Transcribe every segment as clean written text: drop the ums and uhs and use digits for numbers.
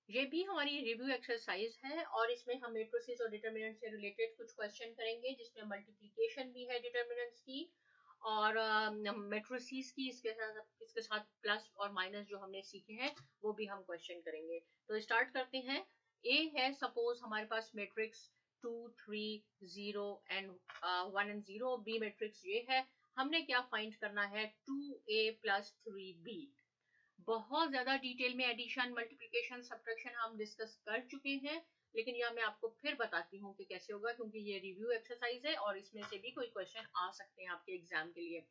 ये भी हमारी रिव्यू एक्सरसाइज है और इसमें हम मैट्रिसेस और डिटरमिनेंट से रिलेटेड कुछ क्वेश्चन करेंगे, जिसमें मल्टीप्लिकेशन भी है डिटरमिनेंट्स की और मैट्रिसेस की, इसके साथ प्लस और माइनस जो हमने सीखे हैं वो भी हम क्वेश्चन करेंगे। तो स्टार्ट करते हैं। ए है, सपोज हमारे पास matrix 2 3 0 and 1 and 0। B matrix ये है, हमने क्या फाइंड करना है, 2a प्लस 3b। बहुत ज्यादा डिटेल में एडिशन मल्टीप्लिकेशन सब्ट्रैक्शन हम डिस्कस कर चुके हैं, लेकिन यह मैं आपको फिर बताती हूँ कि कैसे होगा, क्योंकि ये रिव्यू एक्सरसाइज है और इसमें से भी कोई क्वेश्चन आ सकते हैं आपके एग्जाम के लिए।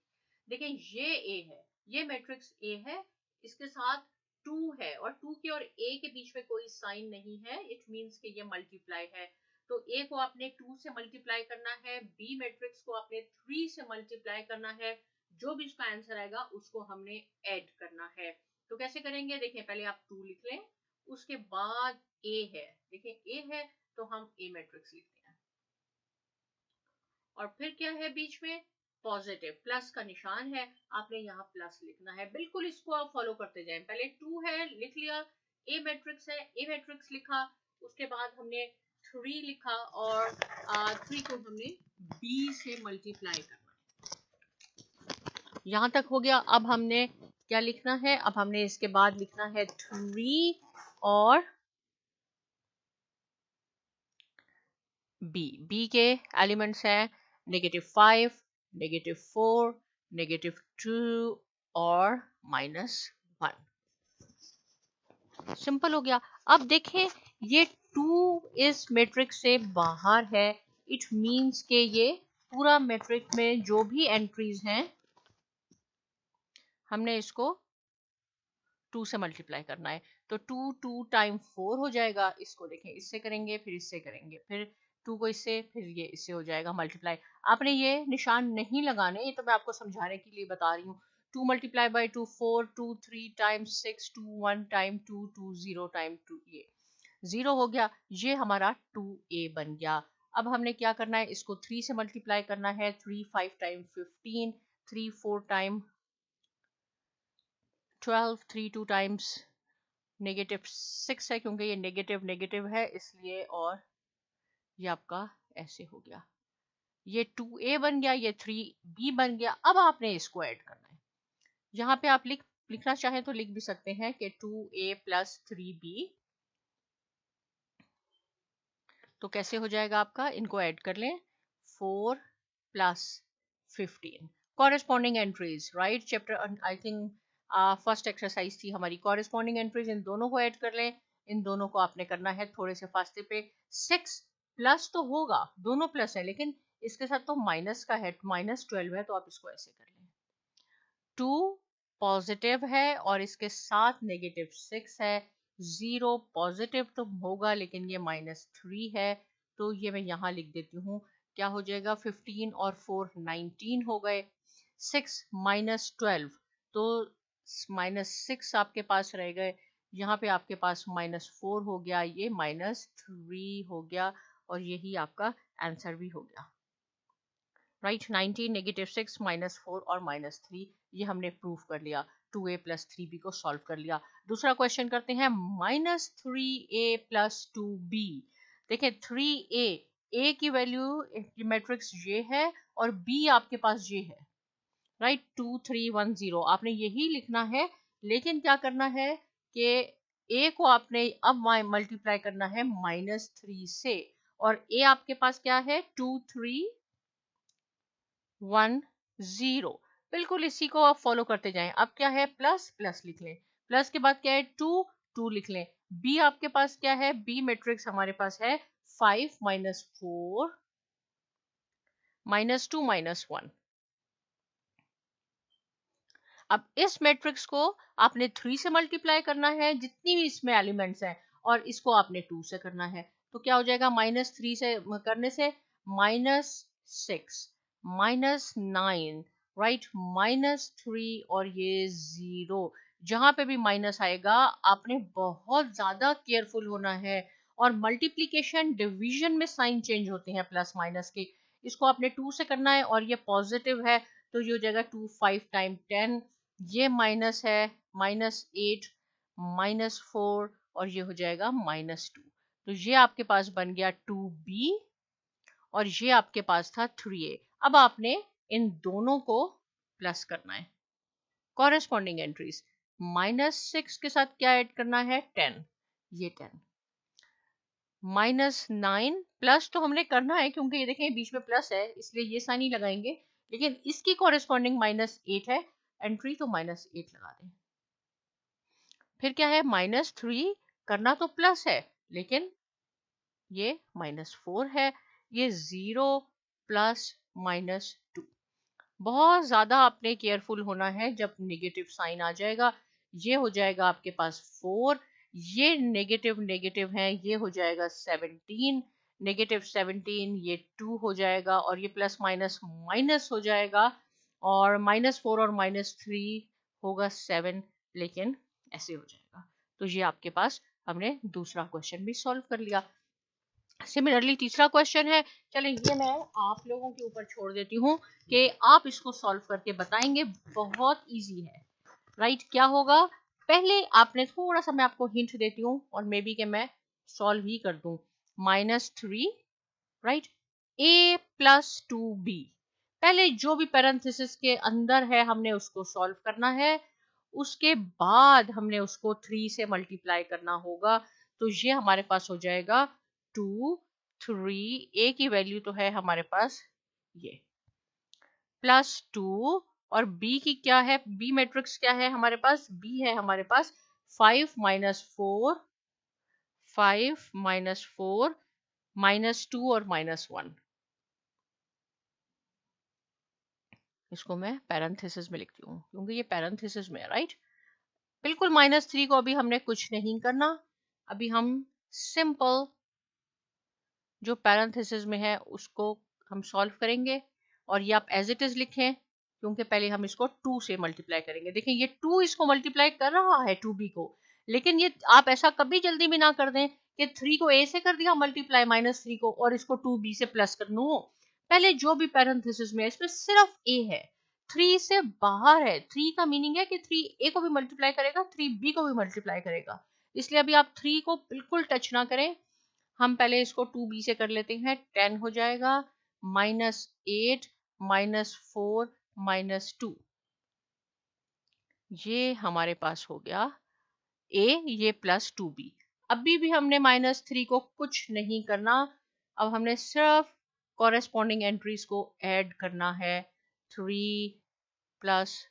देखिए ये ए है, ये मैट्रिक्स ए है, इसके साथ 2 है और 2 के और ए के बीच में कोई साइन नहीं है, इट मींस कि ये मल्टीप्लाई है। तो ए को आपने 2 से मल्टीप्लाई करना है, बी मैट्रिक्स को आपने 3 से मल्टीप्लाई करना है, जो भी इसका आंसर आएगा उसको हमने ऐड करना है। तो कैसे करेंगे, देखिए पहले आप 2 लिख लें, उसके बाद ए है, देखिए ए है तो हम ए मैट्रिक्स लिखते हैं और फिर क्या है बीच में, पॉजिटिव प्लस का निशान है, आपने यहाँ प्लस लिखना है। बिल्कुल इसको आप फॉलो करते जाएं, पहले 2 है लिख लिया, ए मैट्रिक्स है, ए मैट्रिक्स लिखा, उसके बाद हमने 3 लिखा और 3 को हमने बी से मल्टीप्लाई करना। यहाँ तक हो गया। अब हमने क्या लिखना है, अब हमने इसके बाद लिखना है 3 और बी के एलिमेंट्स हैं -5, -4, -2 और -1। सिंपल हो गया। अब देखें ये 2 इस मैट्रिक्स से बाहर है, इट मींस के ये पूरा मैट्रिक्स में जो भी एंट्रीज हैं हमने इसको 2 से मल्टीप्लाई करना है। तो 2 टाइम 4 हो जाएगा, इसको देखें इससे करेंगे फिर इससे करेंगे, फिर 2 को इससे, फिर ये इससे हो जाएगा मल्टीप्लाई। आपने ये निशान नहीं लगाने, ये तो मैं आपको समझाने के लिए बता रही हूँ। 2 multiply by 2 4, 2 3 time 6, 2 1 time 2, 2 0 time 2, ये 0 हो गया, ये हमारा 2a बन गया। अब हमने क्या करना है, इसको 3 से मल्टीप्लाई करना है, 3 5 टाइम 15, 3 4 टाइम 12, 3 2 टाइम्स -6 है, क्योंकि ये नेगेटिव नेगेटिव है इसलिए, और ये आपका ऐसे हो गया, ये 2a बन गया, ये 3b बन गया। अब आपने इसको ऐड करना है, यहाँ पे आप लिखना चाहें तो लिख भी सकते हैं कि 2a प्लस 3b। तो कैसे हो जाएगा आपका, इनको ऐड कर लें, 4 plus 15 corresponding entries, right. Chapter I think first exercise थी हमारी, कॉरेस्पॉन्डिंग एंट्रीज, इन दोनों को ऐड कर लें, इन दोनों को आपने करना है थोड़े से फासले पे। 6 प्लस तो होगा, दोनों प्लस है, लेकिन इसके साथ तो माइनस का है, -12 है, तो आप इसको ऐसे कर लें। 2 पॉजिटिव है और इसके साथ -6 है, 0 पॉजिटिव तो होगा लेकिन ये -3 है, तो ये मैं यहाँ लिख देती हूँ। क्या हो जाएगा, 15 और 4 19 हो गए, 6 -12 तो -6 आपके पास रह गए, यहाँ पे आपके पास -4 हो गया, ये -3 हो गया, और यही आपका आंसर भी हो गया, राइट। 19 -6 -4 और -3, ये हमने प्रूव कर लिया, 2a प्लस 3b को सॉल्व कर लिया। दूसरा क्वेश्चन करते हैं, -3a प्लस 2b। देखिए 3a, a की वैल्यू मैट्रिक्स ये है और b आपके पास ये है, राइट। 2 3 1 0 आपने यही लिखना है, लेकिन क्या करना है कि a को आपने अब मल्टीप्लाई करना है -3 से, और a आपके पास क्या है, 2 3 1 0। बिल्कुल इसी को आप फॉलो करते जाएं। अब क्या है, प्लस प्लस लिख लें, प्लस के बाद क्या है, 2 2 लिख लें। बी आपके पास क्या है, बी मैट्रिक्स हमारे पास है 5 -4 -2 -1। अब इस मैट्रिक्स को आपने 3 से मल्टीप्लाई करना है, जितनी भी इसमें एलिमेंट्स हैं, और इसको आपने 2 से करना है। तो क्या हो जाएगा, -3 से करने से -6 -9, राइट, -3 और ये 0। जहां पे भी माइनस आएगा आपने बहुत ज्यादा केयरफुल होना है, और मल्टीप्लीकेशन डिवीजन में साइन चेंज होते हैं प्लस माइनस के। इसको आपने 2 से करना है और ये पॉजिटिव है, तो ये हो जाएगा 2 5 टाइम 10, ये माइनस है, -8 -4 और ये हो जाएगा -2। तो ये आपके पास बन गया 2b और ये आपके पास था 3a। अब आपने इन दोनों को प्लस करना है, कॉरेस्पॉन्डिंग एंट्रीज। -6 के साथ क्या ऐड करना है, 10, ये 10। -9 प्लस तो हमने करना है क्योंकि ये देखें बीच में प्लस है, इसलिए ये साइन ही लगाएंगे, लेकिन इसकी कॉरेस्पॉन्डिंग -8 है एंट्री, तो -8 लगा दें। फिर क्या है, -3 करना तो प्लस है लेकिन ये -4 है, ये 0 प्लस -2। बहुत ज्यादा आपने केयरफुल होना है जब नेगेटिव साइन आ जाएगा। ये हो जाएगा आपके पास 4, ये नेगेटिव नेगेटिव है, ये हो जाएगा 17, -17 ये 2 हो जाएगा और ये प्लस माइनस माइनस हो जाएगा और -4 और -3 होगा 7, लेकिन ऐसे हो जाएगा। तो ये आपके पास हमने दूसरा क्वेश्चन भी सॉल्व कर लिया। सिमिलरली तीसरा क्वेश्चन है, चलें ये मैं आप लोगों के ऊपर छोड़ देती हूँ कि आप इसको सॉल्व करके बताएंगे, बहुत इजी है। राइट, क्या होगा, पहले आपने थोड़ा सा, मैं आपको हिंट देती हूँ और मे बी कि मैं सॉल्व ही कर दूं। -3, राइट, a + 2b, पहले जो भी पैरेंथेसिस के अंदर है हमने उसको सॉल्व करना है, उसके बाद हमने उसको 3 से मल्टीप्लाई करना होगा। तो ये हमारे पास हो जाएगा 2, 3, a की वैल्यू तो है हमारे पास ये +2 और b की क्या है, b मैट्रिक्स क्या है हमारे पास, b है हमारे पास 5 - 4, 5 - 4 -2 और -1। इसको मैं पैरेंथेसिस में लिखती हूँ क्योंकि ये पैरेंथेसिस में है, राइट। बिल्कुल -3 को अभी हमने कुछ नहीं करना, अभी हम सिंपल जो पैरेंथेसिस में है उसको हम सॉल्व करेंगे और ये आप एज इट इज लिखें क्योंकि पहले हम इसको 2 से मल्टीप्लाई करेंगे। देखें ये 2 इसको मल्टीप्लाई कर रहा है 2b को, लेकिन ये आप ऐसा कभी जल्दी भी ना कर दें कि 3 को a से कर दिया मल्टीप्लाई -3 को और इसको 2b से प्लस कर लूं। पहले जो भी पैरेंथेसिस में है इसमें सिर्फ a है, 3 से बाहर है। 3 का मीनिंग है कि 3a को भी मल्टीप्लाई करेगा, 3b को भी मल्टीप्लाई करेगा, इसलिए अभी आप 3 को बिल्कुल टच ना करें। हम पहले इसको 2b से कर लेते हैं, 10 हो जाएगा, -8 -4 -2, ये हमारे पास हो गया a, ये +2b। अभी भी हमने -3 को कुछ नहीं करना, अब हमने सिर्फ कॉरेस्पॉन्डिंग एंट्रीज को ऐड करना है, 3 +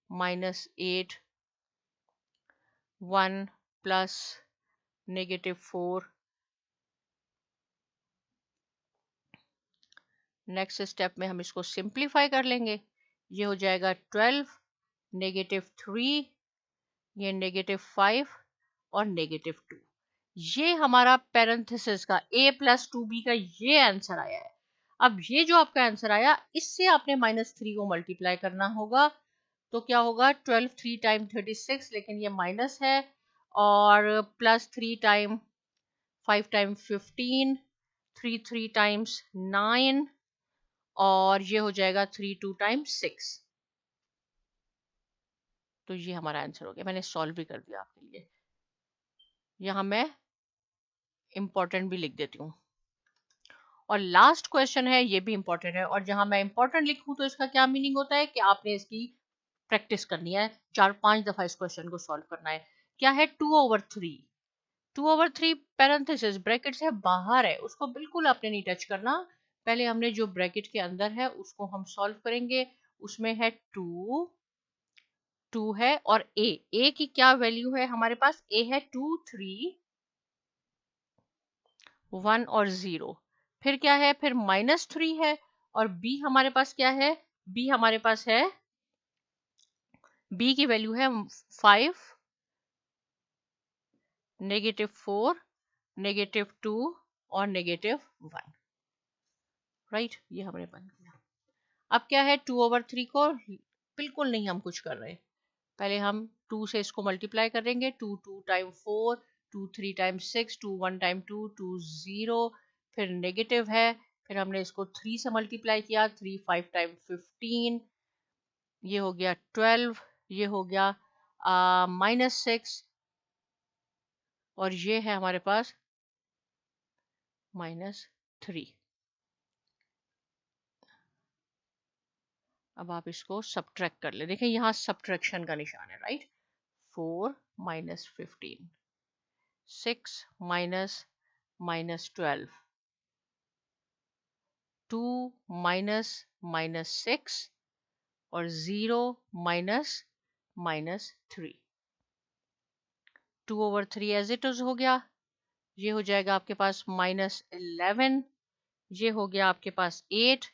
-8, 1 + -4। नेक्स्ट स्टेप में हम इसको सिंप्लीफाई कर लेंगे, ये हो जाएगा 12, -3, ये -5 और -2। ये हमारा पैरेंथेसिस का a + 2b का ये आंसर आया है। अब ये जो आपका आंसर आया, इससे आपने -3 को मल्टीप्लाई करना होगा, तो क्या होगा, 12 3 टाइम 36, लेकिन ये माइनस है, और +3 टाइम 5 टाइम 15, 3 3 टाइम्स 9, और ये हो जाएगा 3 2 टाइम्स 6। तो ये हमारा आंसर हो गया, मैंने सॉल्व भी कर दिया आपके लिए। यहाँ मैं इंपॉर्टेंट भी लिख देती हूँ, और लास्ट क्वेश्चन है, ये भी इंपॉर्टेंट है, और जहां मैं इंपॉर्टेंट लिखूं तो इसका क्या मीनिंग होता है कि आपने इसकी प्रैक्टिस करनी है, 4-5 दफा इस क्वेश्चन को सॉल्व करना है। क्या है, 2/3, 2/3 पैरेंथेसिस ब्रैकेट से बाहर है, उसको बिल्कुल आपने नहीं टच करना। पहले हमने जो ब्रैकेट के अंदर है उसको हम सॉल्व करेंगे, उसमें है 2 है, और a की क्या वैल्यू है हमारे पास, a है 2 3 1 और 0, फिर क्या है, फिर -3 है, और b हमारे पास क्या है, b हमारे पास है, b की वैल्यू है 5 -4 -2 और -1, राइट। ये हमने बन किया। अब क्या है, 2/3 को बिल्कुल नहीं हम कुछ कर रहे, पहले हम 2 से इसको मल्टीप्लाई करेंगे, 2 2 टाइम 4, 2 3 टाइम 6, 2 1 टाइम 2 2 0, फिर नेगेटिव है, फिर हमने इसको 3 से मल्टीप्लाई किया, 3 5 टाइम 15, ये हो गया 12, ये हो गया -6, और ये है हमारे पास -3। अब आप इसको सब्ट्रैक्ट कर ले, देखिए यहाँ सब्ट्रैक्शन का निशान है, राइट। 4 - 15, 6 - -12, 2 - -6 और 0 - -3। 2/3 एज इट इज हो गया। ये हो जाएगा आपके पास -11, ये हो गया आपके पास 8,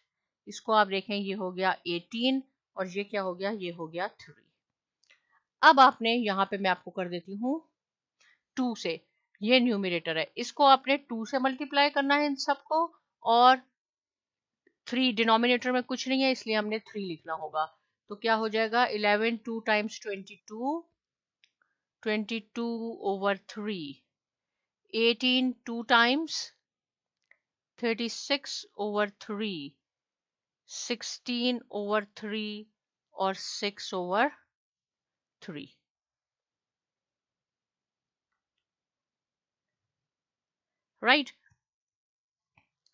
इसको आप देखें ये हो गया 18 और ये क्या हो गया, ये हो गया 3। अब आपने यहाँ पे मैं आपको कर देती हूँ 2 से, ये न्यूमरेटर है, इसको आपने 2 से मल्टीप्लाई करना है इन सबको, और 3 डिनोमिनेटर में कुछ नहीं है इसलिए हमने 3 लिखना होगा। तो क्या हो जाएगा, 11 2 टाइम्स 22, 22/3, 18 2 टाइम्स 36/3, 16/3 और 6/3, राइट।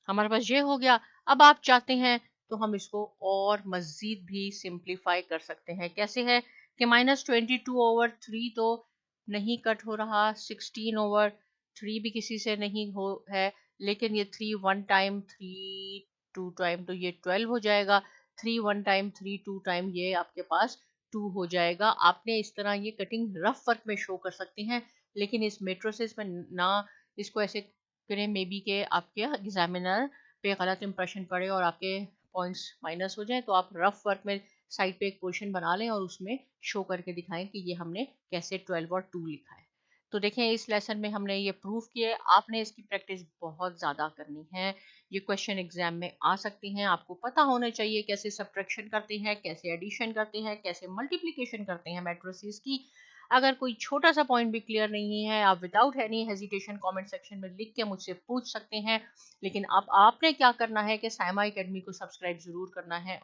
हमारे पास ये हो गया। अब आप चाहते हैं तो हम इसको और मजीद भी सिंप्लीफाई कर सकते हैं। कैसे है कि -22/3 तो नहीं कट हो रहा, 16/3 भी किसी से नहीं हो है, लेकिन ये 3 1 टाइम 3 2 टाइम तो ये 12 हो जाएगा। 3 1 टाइम 3 2 टाइम ये आपके पास 2 हो जाएगा। आपने इस तरह ये कटिंग रफ वर्क में शो कर सकते हैं, लेकिन इस मेट्रिसेस में ना इसको ऐसे करें मे बी के आपके एग्जामिनर पे गलत इंप्रेशन पड़े और आपके पॉइंट्स माइनस हो जाए, तो आप रफ वर्क में साइड पे एक पोर्शन बना लें और उसमें शो करके दिखाएं कि ये हमने कैसे 12 और 2 लिखा है। तो देखें इस लेसन में हमने ये प्रूव किया है। आपने इसकी प्रैक्टिस बहुत ज़्यादा करनी है, ये क्वेश्चन एग्जाम में आ सकती हैं। आपको पता होना चाहिए कैसे सब्ट्रैक्शन करते हैं, कैसे एडिशन करते हैं, कैसे मल्टीप्लिकेशन करते हैं मैट्रिसेस की। अगर कोई छोटा सा पॉइंट भी क्लियर नहीं है, आप without any hesitation comment section में लिख के मुझसे पूछ सकते हैं। लेकिन अब आपने क्या करना है कि साइमा एकेडमी को सब्सक्राइब जरूर करना है।